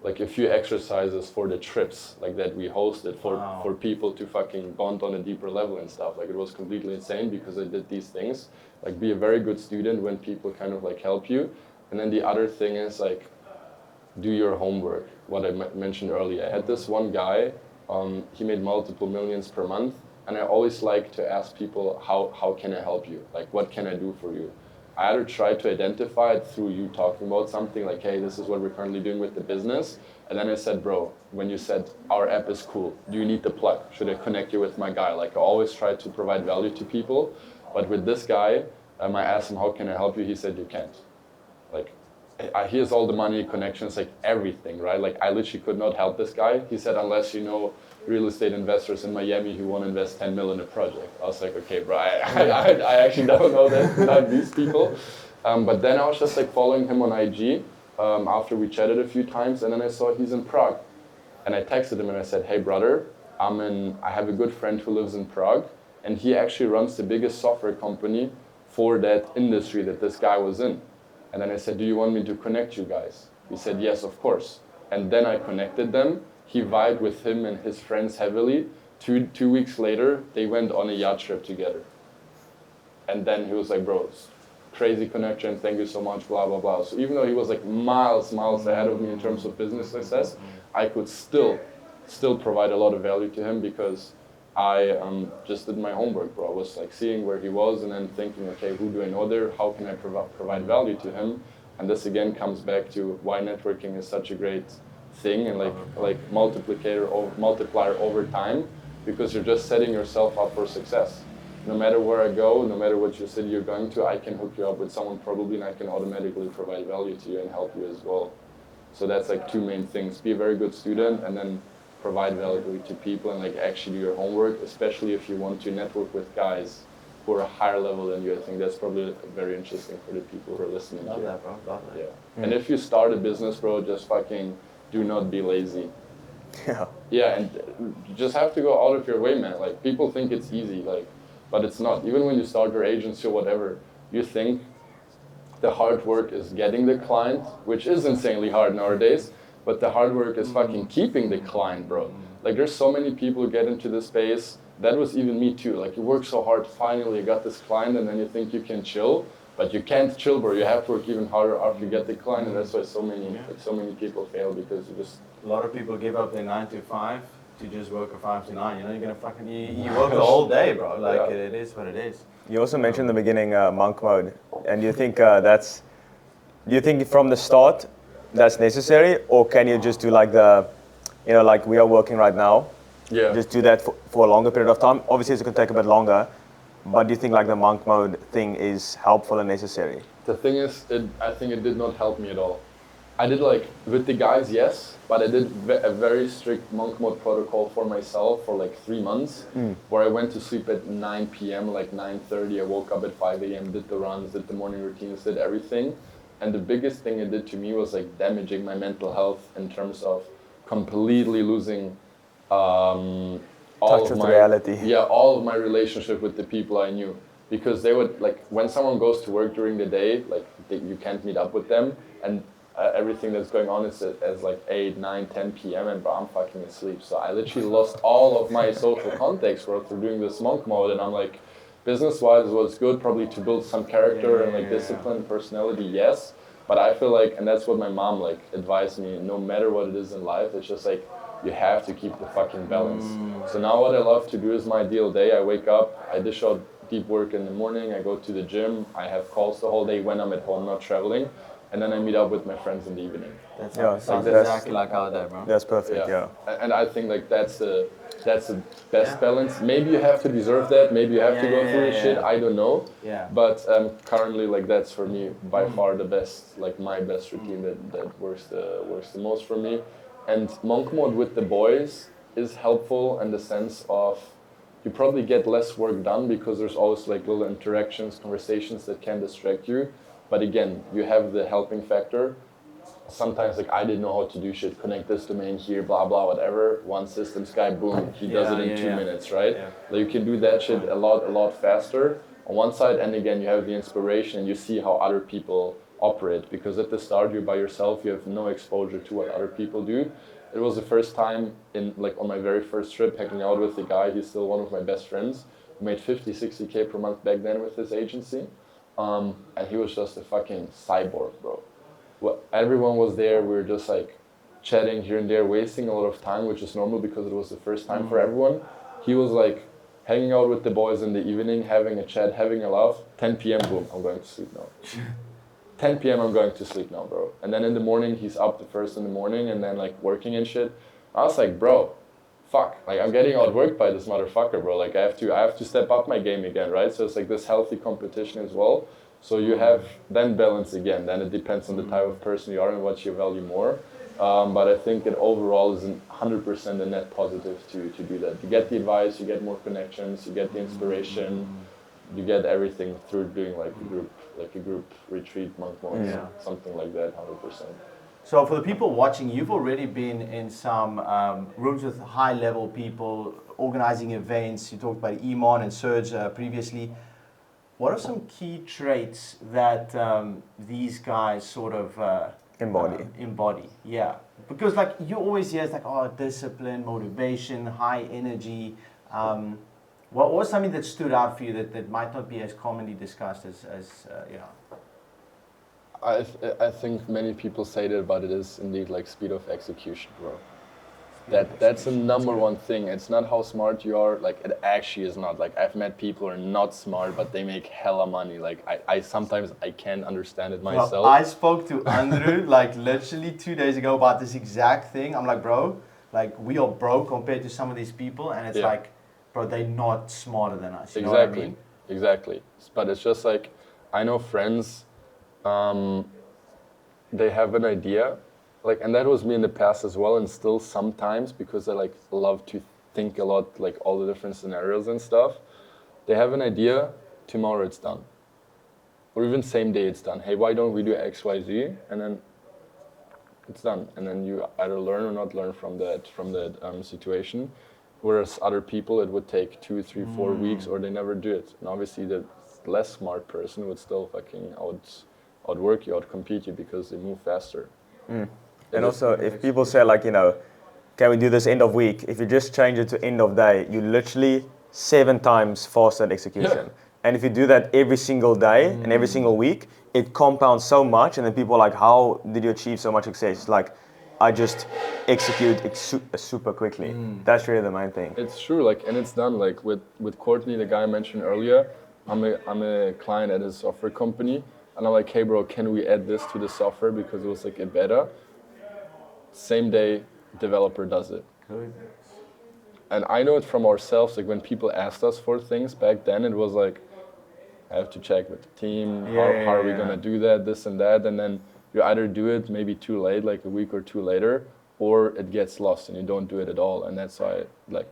like a few exercises for the trips like that we hosted for people to fucking bond on a deeper level and stuff. Like, it was completely insane because I did these things. Like, be a very good student when people kind of like help you, and then the other thing is like, do your homework. What I mentioned earlier. I had this one guy, he made multiple millions per month, and I always like to ask people, how can I help you? Like, what can I do for you? I either try to identify it through you talking about something like, hey, this is what we're currently doing with the business. And then I said, bro, when you said our app is cool, do you need the plug? Should I connect you with my guy? Like, I always try to provide value to people. But with this guy, I asked him, how can I help you? He said, you can't. Like, he has all the money, connections, like everything, right? Like, I literally could not help this guy. He said, unless you know real estate investors in Miami who want to invest 10 million in a project. I was like, okay, bro, I actually don't know that, not these people. But then I was just like following him on IG after we chatted a few times, and then I saw he's in Prague. And I texted him and I said, hey brother, I have a good friend who lives in Prague, and he actually runs the biggest software company for that industry that this guy was in. And then I said, do you want me to connect you guys? He said, yes, of course. And then I connected them. He vibed with him and his friends heavily. Two weeks later, they went on a yacht trip together. And then he was like, bro, crazy connection, thank you so much, blah, blah, blah. So even though he was like miles ahead of me in terms of business success, I could still provide a lot of value to him because I just did my homework, bro. I was like seeing where he was and then thinking, okay, who do I know there? How can I provide value to him? And this again comes back to why networking is such a great thing and like multiplier over time, because you're just setting yourself up for success. No matter where I go, no matter what your city you're going to, I can hook you up with someone probably, and I can automatically provide value to you and help you as well. So that's like two main things: be a very good student, and then provide value to people and like actually do your homework, especially if you want to network with guys who are a higher level than you. I think that's probably very interesting for the people who are listening. Love that, bro. Love that. Yeah. And if you start a business, bro, just fucking do not be lazy. Yeah. Yeah, and you just have to go out of your way, man. Like, people think it's easy, like, but it's not. Even when you start your agency or whatever, you think the hard work is getting the client, which is insanely hard nowadays. But the hard work is fucking keeping the client, bro. Like, there's so many people who get into this space. That was even me too. Like, you work so hard, finally you got this client, and then you think you can chill, but you can't chill, bro. You have to work even harder after you get the client, and that's why so many people fail, because you just. A lot of people give up their 9 to 5 to just work a 5 to 9. You know, you're gonna fucking you work the whole day, bro. Like, it is what it is. You also mentioned in the beginning monk mode, and you think do you think from the start that's necessary, or can you just do like like we are working right now? Yeah. Just do that for a longer period of time. Obviously, it's going to take a bit longer, but do you think like the monk mode thing is helpful and necessary? The thing is, I think it did not help me at all. I did like, with the guys, yes, but I did a very strict monk mode protocol for myself for like 3 months, where I went to sleep at 9 p.m., like 9:30, I woke up at 5 a.m., did the runs, did the morning routines, did everything. And the biggest thing it did to me was like damaging my mental health in terms of completely losing all touch with reality. Yeah, all of my relationship with the people I knew, because they would like, when someone goes to work during the day, like you can't meet up with them, and everything that's going on is as like 8, 9, 10 p.m. and I'm fucking asleep. So I literally lost all of my social contacts through doing this monk mode, and I'm like, business-wise, it was good probably to build some character and like discipline, personality, yes. But I feel like, and that's what my mom like advised me, no matter what it is in life, it's just like, you have to keep the fucking balance. So now what I love to do is my ideal day. I wake up, I dish out deep work in the morning, I go to the gym, I have calls the whole day when I'm at home, not traveling, and then I meet up with my friends in the evening. Sounds exactly like our day, bro. That's perfect, yeah. And I think like that's the best balance. Maybe you have to deserve that, maybe you have to go through the shit, I don't know. Yeah. But currently like that's for me by far the best, like my best routine that works the most for me. And monk mode with the boys is helpful in the sense of you probably get less work done because there's always like little interactions, conversations that can distract you. But again, you have the helping factor. Sometimes like I didn't know how to do shit, connect this domain here, blah, blah, whatever. One systems guy, boom, he does it in 2 minutes, right? Yeah. Like you can do that shit a lot faster on one side. And again, you have the inspiration and you see how other people operate. Because at the start, you're by yourself, you have no exposure to what other people do. It was the first time on my very first trip hanging out with the guy. He's still one of my best friends. He made 50, 60K per month back then with his agency. And he was just a fucking cyborg, bro. Everyone was there. We were just like chatting here and there, wasting a lot of time, which is normal because it was the first time for everyone. He was like hanging out with the boys in the evening, having a chat, having a laugh. 10 p.m., boom, I'm going to sleep now. 10 p.m. I'm going to sleep now, bro. And then in the morning, he's up the first in the morning and then like working and shit. I was like, bro, fuck. Like I'm getting outworked by this motherfucker, bro. Like I have to step up my game again, right? So it's like this healthy competition as well. So you have then balance again. Then it depends on the type of person you are and what you value more. But I think it overall is 100% a net positive to do that. You get the advice, you get more connections, you get the inspiration, you get everything through doing like a group retreat, monk mode, something like that, 100%. So for the people watching, you've already been in some rooms with high-level people, organizing events. You talked about Iman and Serge previously. What are some key traits that these guys sort of embody? Yeah, because like you always hear it's like discipline, motivation, high energy. What was something that stood out for you that might not be as commonly discussed as I think many people say that, but it is indeed like speed of execution, bro. That's the number one thing. It's not how smart you are. Like it actually is not. Like I've met people who are not smart, but they make hella money. Like I sometimes I can't understand it myself. Well, I spoke to Andrew like literally 2 days ago about this exact thing. I'm like, bro, like we are broke compared to some of these people, and it's like, bro, they're not smarter than us. You know what I mean? Exactly. But it's just like I know friends. They have an idea. Like, and that was me in the past as well, and still sometimes because I like love to think a lot, like all the different scenarios and stuff. They have an idea, tomorrow it's done, or even same day it's done. Hey, why don't we do X, Y, Z, and then it's done, and then you either learn or not learn from that situation. Whereas other people, it would take 2, 3, 4 weeks, or they never do it. And obviously, the less smart person would still fucking outwork you, outcompete you because they move faster. And also, if people say like, can we do this end of week? If you just change it to end of day, you literally 7 times faster at execution. Yeah. And if you do that every single day and every single week, it compounds so much. And then people are like, how did you achieve so much success? It's like, I just execute super quickly. That's really the main thing. It's true, like, and it's done. Like with Courtney, the guy I mentioned earlier, I'm a client at his software company. And I'm like, hey bro, can we add this to the software because it was like a beta? Same day, developer does it. Good. And I know it from ourselves, like when people asked us for things back then, it was like, I have to check with the team, how are we gonna do that, this and that, and then you either do it maybe too late, like a week or two later, or it gets lost and you don't do it at all. And that's why like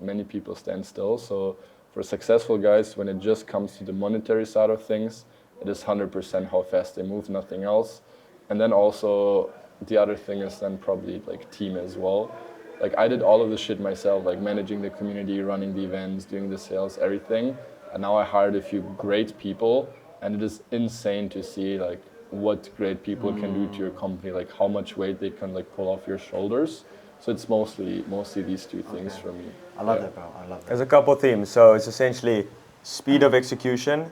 many people stand still. So for successful guys, when it just comes to the monetary side of things, it is 100% how fast they move, nothing else. And then also the other thing is then probably like team as well. Like I did all of this shit myself, like managing the community, running the events, doing the sales, everything. And now I hired a few great people, and it is insane to see like what great people can do to your company, like how much weight they can like pull off your shoulders. So it's mostly these two things for me. I love that, bro. I love that. There's a couple themes. So it's essentially speed of execution,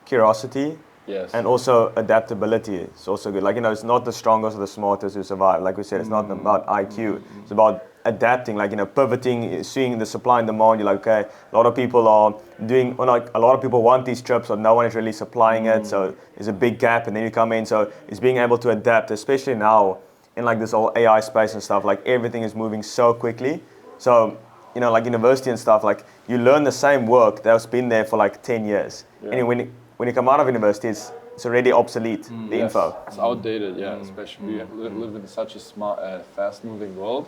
curiosity, and also adaptability. It's also good. Like, it's not the strongest or the smartest who survive. Like we said, it's not about IQ. It's about adapting, like, pivoting, seeing the supply and demand. You're like, okay, a lot of people are doing, or like a lot of people want these trips, or no one is really supplying it. So there's a big gap, and then you come in. So it's being able to adapt, especially now in like this whole AI space and stuff. Like everything is moving so quickly. So like university and stuff, like you learn the same work that's been there for like 10 years. Yeah. And when you come out of university, it's already obsolete, the info. It's outdated, yeah, especially we live in such a smart, fast-moving world.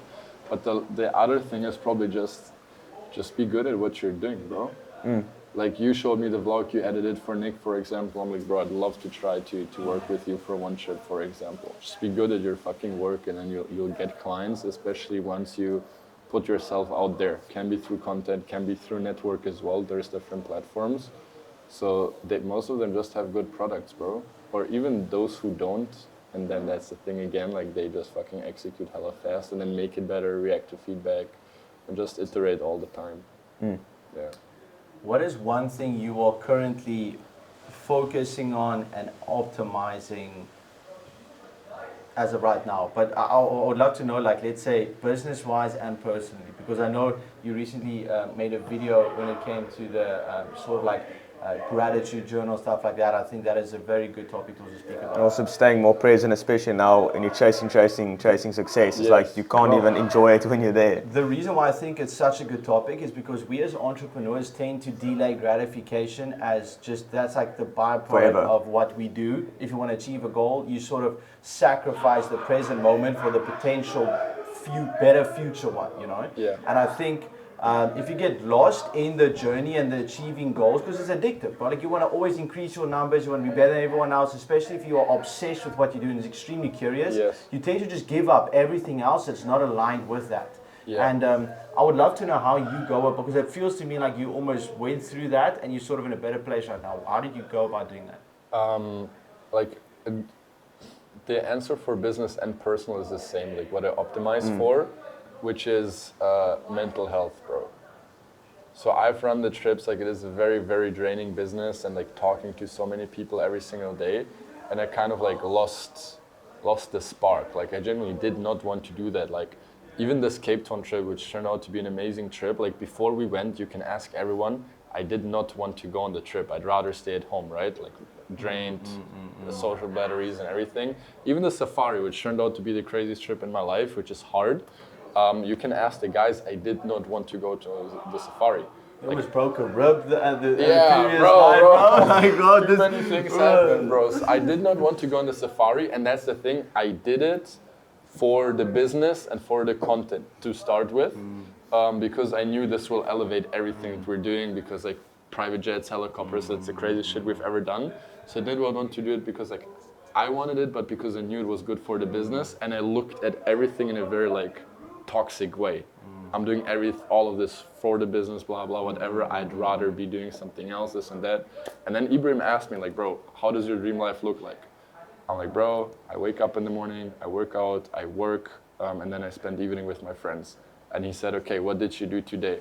But the other thing is probably just be good at what you're doing, bro. Like you showed me the vlog you edited for Nick, for example. I'm like, bro, I'd love to try to work with you for one trip, for example. Just be good at your fucking work, and then you'll get clients, especially once you put yourself out there. Can be through content, can be through network as well. There's different platforms. So most of them just have good products, bro. Or even those who don't, and then that's the thing again, like they just fucking execute hella fast and then make it better, react to feedback, and just iterate all the time. Yeah. What is one thing you are currently focusing on and optimizing as of right now? But I would love to know, like, let's say business-wise and personally, because I know you recently made a video when it came to the sort of like gratitude journal, stuff like that. I think that is a very good topic to also speak about. And also staying more present, especially now when you're chasing success. It's like you can't even enjoy it when you're there. The reason why I think it's such a good topic is because we as entrepreneurs tend to delay gratification as just, that's like the byproduct of what we do. If you want to achieve a goal, you sort of sacrifice the present moment for the potential better future one, Yeah. And I think if you get lost in the journey and the achieving goals, because it's addictive, right? Like you want to always increase your numbers, you want to be better than everyone else, especially if you are obsessed with what you do and is extremely curious. Yes. You tend to just give up everything else that's not aligned with that. Yeah. And I would love to know how you go up, because it feels to me like you almost went through that and you're sort of in a better place right now. How did you go about doing that? The answer for business and personal is the same, like what I optimize for, which is mental health, bro. So I've run the trips, like it is a very, very draining business, and like talking to so many people every single day, and I kind of like lost the spark. Like I genuinely did not want to do that. Like even this Cape Town trip, which turned out to be an amazing trip, like before we went, you can ask everyone, I did not want to go on the trip. I'd rather stay at home, right? Like drained, the social batteries and everything. Even the safari, which turned out to be the craziest trip in my life, which is hard. You can ask the guys, I did not want to go to the safari. You almost broke a rib the previous bro, night, bro. Like, bro, too many things happen, bro. So I did not want to go on the safari, and that's the thing. I did it for the business and for the content to start with, because I knew this will elevate everything that we're doing, because like private jets, helicopters, that's the craziest shit we've ever done. So I did not want to do it because like I wanted it, but because I knew it was good for the business, and I looked at everything in a very like toxic way. I'm doing all of this for the business, blah, blah, whatever. I'd rather be doing something else, this and that. And then Ibrahim asked me like, bro, how does your dream life look like? I'm like, bro, I wake up in the morning, I work out, I work, and then I spend the evening with my friends. And he said, okay, what did you do today?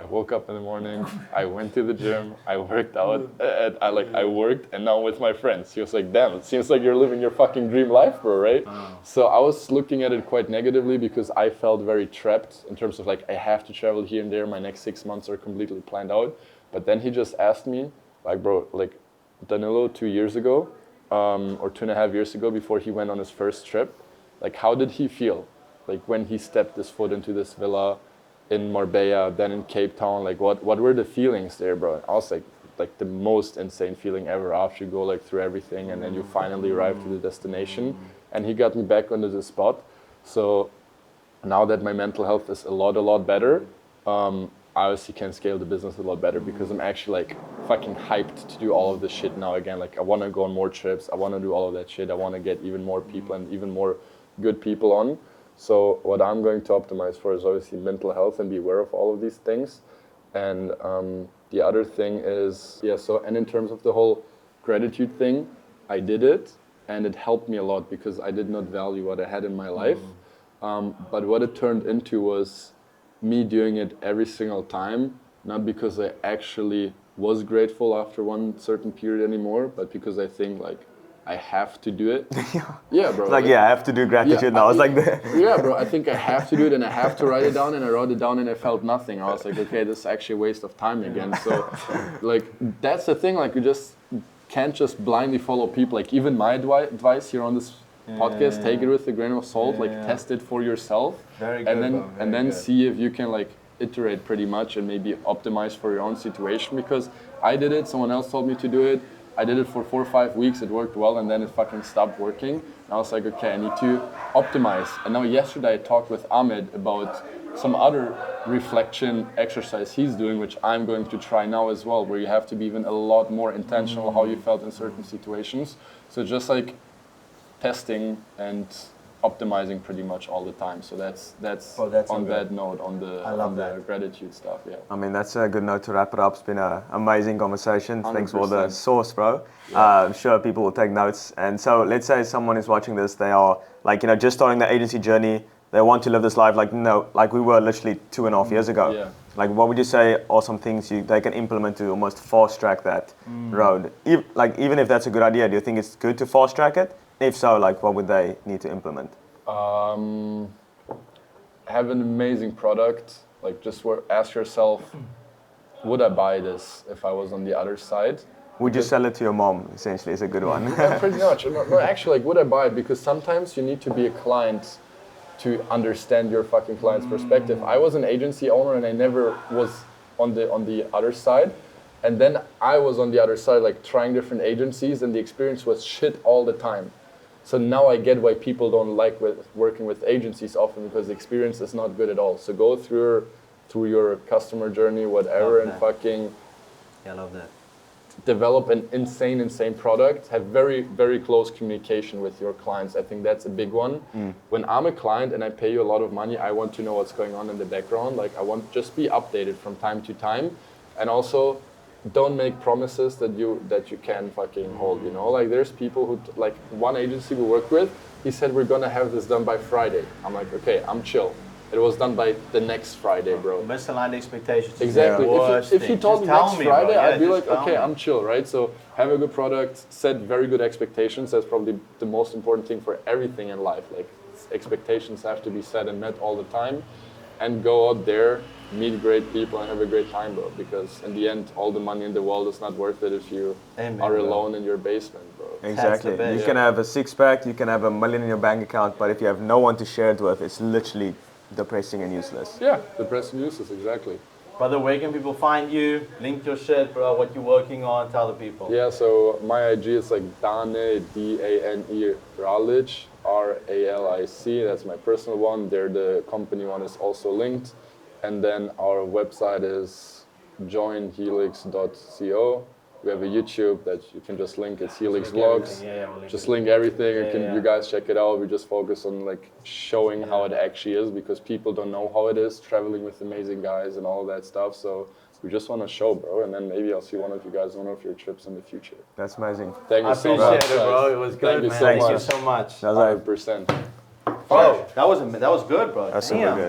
I woke up in the morning, I went to the gym, I worked out, I worked, and now with my friends. He was like, damn, it seems like you're living your fucking dream life, bro, right? So I was looking at it quite negatively because I felt very trapped in terms of like, I have to travel here and there, my next 6 months are completely planned out. But then he just asked me, like, bro, like Danilo 2 years ago, or 2.5 years ago, before he went on his first trip, like how did he feel? Like when he stepped his foot into this villa, in Marbella, then in Cape Town, like what were the feelings there, bro? I was like the most insane feeling ever after you go like through everything and then you finally arrive to the destination. And he got me back onto the spot. So now that my mental health is a lot better, I obviously can scale the business a lot better because I'm actually like fucking hyped to do all of this shit now again. Like I want to go on more trips. I want to do all of that shit. I want to get even more people and even more good people on. So what I'm going to optimize for is obviously mental health and be aware of all of these things. And the other thing is, and in terms of the whole gratitude thing, I did it and it helped me a lot because I did not value what I had in my life. But what it turned into was me doing it every single time, not because I actually was grateful after one certain period anymore, but because I think like I have to do it. Yeah, bro. It's like, yeah, I have to do gratitude now. It's like that. Yeah, bro. I think I have to do it, and I have to write it down. And I wrote it down, and I felt nothing. I was like, okay, this is actually a waste of time again. So, like, that's the thing. Like, you just can't just blindly follow people. Like, even my advice here on this podcast, take it with a grain of salt. Test it for yourself, Very good, and then see if you can like iterate pretty much and maybe optimize for your own situation. Because I did it. Someone else told me to do it. I did it for 4 or 5 weeks, it worked well, and then it fucking stopped working. And I was like, okay, I need to optimize. And now yesterday I talked with Ahmed about some other reflection exercise he's doing, which I'm going to try now as well, where you have to be even a lot more intentional how you felt in certain situations. So just like testing and optimizing pretty much all the time. So that's on that note, on the gratitude stuff. Yeah. I mean, that's a good note to wrap it up. It's been an amazing conversation. 100%. Thanks for the source, bro. Yeah. I'm sure people will take notes. And so let's say someone is watching this, they are like, just starting the agency journey. They want to live this life like we were literally 2.5 years ago. Yeah. Like, what would you say are some things they can implement to almost fast track that road? Even if that's a good idea, do you think it's good to fast track it? If so, like, what would they need to implement? Have an amazing product. Like, just ask yourself, would I buy this if I was on the other side? Would you sell it to your mom, essentially, is a good one. Yeah, pretty much. No, actually, like, would I buy it? Because sometimes you need to be a client to understand your fucking client's perspective. I was an agency owner and I never was on the other side. And then I was on the other side, like, trying different agencies, and the experience was shit all the time. So now I get why people don't like working with agencies often, because the experience is not good at all. So go through your customer journey, whatever, and fucking I love that. Develop an insane product. Have very, very close communication with your clients. I think that's a big one. When I'm a client and I pay you a lot of money, I want to know what's going on in the background. Like, I want just be updated from time to time, and also don't make promises that you can fucking hold, Like, there's people who, like, one agency we work with, he said, we're gonna have this done by Friday. I'm like, okay, I'm chill. It was done by the next Friday, bro. Misaligned expectations. Exactly. If you told me next Friday, I'd be like, okay, I'm chill, right? So have a good product, set very good expectations. That's probably the most important thing for everything in life. Like, expectations have to be set and met all the time, and go out there, meet great people, and have a great time, bro. Because in the end, all the money in the world is not worth it if you are alone in your basement, bro. Exactly. You can have a six-pack, you can have $1 million in your bank account, but if you have no one to share it with, it's literally depressing and useless. Yeah, depressing and useless, exactly. Brother, where can people find you? Link your shit, bro, what you're working on, tell the people. Yeah, so my IG is like Dane, D-A-N-E, Ralic, R-A-L-I-C. That's my personal one. There, the company one is also linked. And then our website is joinhelix.co. We have a YouTube that you can just link. It's Helix Vlogs. We'll just link everything. You guys check it out. We just focus on like showing how it actually is, because people don't know how it is traveling with amazing guys and all that stuff. So we just want to show, bro. And then maybe I'll see one of you guys on one of your trips in the future. That's amazing. Thank you so much. I appreciate it, bro. It was good, man. Thank you so much. That was 100%. Bro, that was good, bro. That's super good.